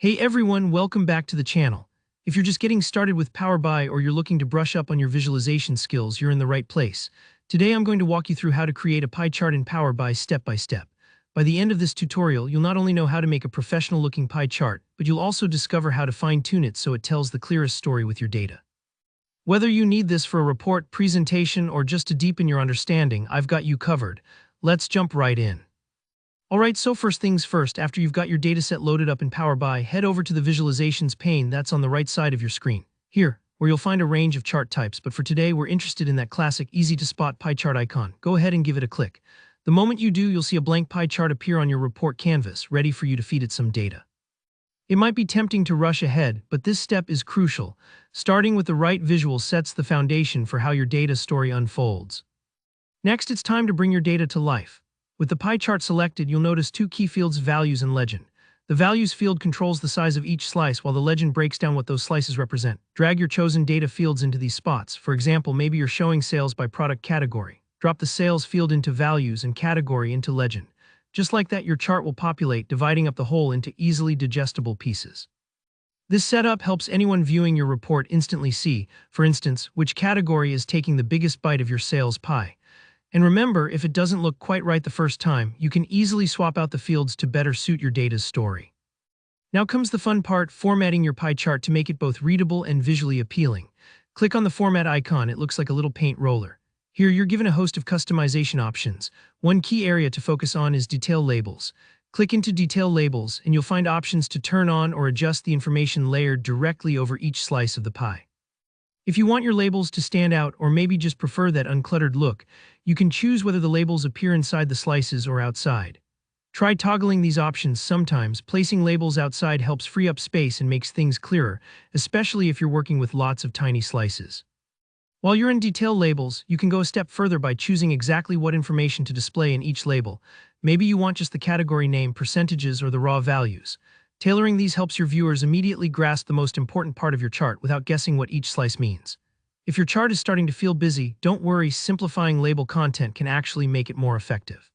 Hey everyone, welcome back to the channel. If you're just getting started with Power BI or you're looking to brush up on your visualization skills, you're in the right place. Today I'm going to walk you through how to create a pie chart in Power BI step by step. By the end of this tutorial, you'll not only know how to make a professional-looking pie chart, but you'll also discover how to fine-tune it so it tells the clearest story with your data. Whether you need this for a report, presentation, or just to deepen your understanding, I've got you covered. Let's jump right in. Alright, so first things first, after you've got your dataset loaded up in Power BI, head over to the Visualizations pane that's on the right side of your screen. Here, where you'll find a range of chart types, but for today we're interested in that classic, easy-to-spot pie chart icon. Go ahead and give it a click. The moment you do, you'll see a blank pie chart appear on your report canvas, ready for you to feed it some data. It might be tempting to rush ahead, but this step is crucial. Starting with the right visual sets the foundation for how your data story unfolds. Next, it's time to bring your data to life. With the pie chart selected, you'll notice two key fields, values and legend. The values field controls the size of each slice, while the legend breaks down what those slices represent. Drag your chosen data fields into these spots. For example, maybe you're showing sales by product category. Drop the sales field into values and category into legend. Just like that, your chart will populate, dividing up the whole into easily digestible pieces. This setup helps anyone viewing your report instantly see, for instance, which category is taking the biggest bite of your sales pie. And remember, if it doesn't look quite right the first time, you can easily swap out the fields to better suit your data's story. Now comes the fun part, formatting your pie chart to make it both readable and visually appealing. Click on the format icon, it looks like a little paint roller. Here you're given a host of customization options. One key area to focus on is detail labels. Click into detail labels and you'll find options to turn on or adjust the information layered directly over each slice of the pie. If you want your labels to stand out or maybe just prefer that uncluttered look, you can choose whether the labels appear inside the slices or outside. Try toggling these options sometimes. Placing labels outside helps free up space and makes things clearer, especially if you're working with lots of tiny slices. While you're in detail labels, you can go a step further by choosing exactly what information to display in each label. Maybe you want just the category name, percentages, or the raw values. Tailoring these helps your viewers immediately grasp the most important part of your chart without guessing what each slice means. If your chart is starting to feel busy, don't worry, simplifying label content can actually make it more effective.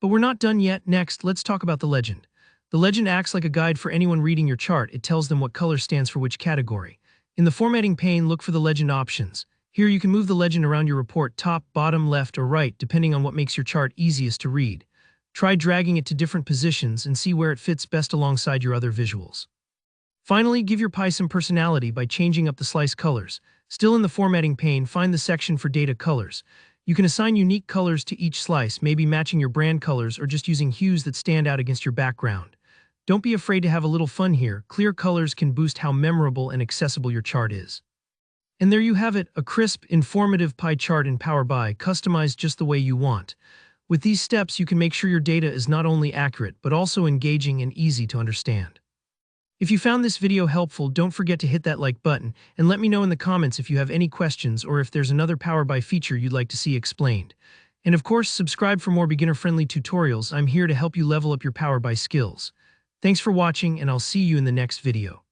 But we're not done yet. Next, let's talk about the legend. The legend acts like a guide for anyone reading your chart. It tells them what color stands for which category. In the formatting pane, look for the legend options. Here you can move the legend around your report, top, bottom, left, or right, depending on what makes your chart easiest to read. Try dragging it to different positions and see where it fits best alongside your other visuals. Finally, give your pie some personality by changing up the slice colors. Still in the formatting pane, find the section for data colors. You can assign unique colors to each slice, maybe matching your brand colors or just using hues that stand out against your background. Don't be afraid to have a little fun here. Clear colors can boost how memorable and accessible your chart is. And there you have it, a crisp, informative pie chart in Power BI, customized just the way you want. With these steps, you can make sure your data is not only accurate, but also engaging and easy to understand. If you found this video helpful, don't forget to hit that like button, and let me know in the comments if you have any questions or if there's another Power BI feature you'd like to see explained. And of course, subscribe for more beginner-friendly tutorials. I'm here to help you level up your Power BI skills. Thanks for watching, and I'll see you in the next video.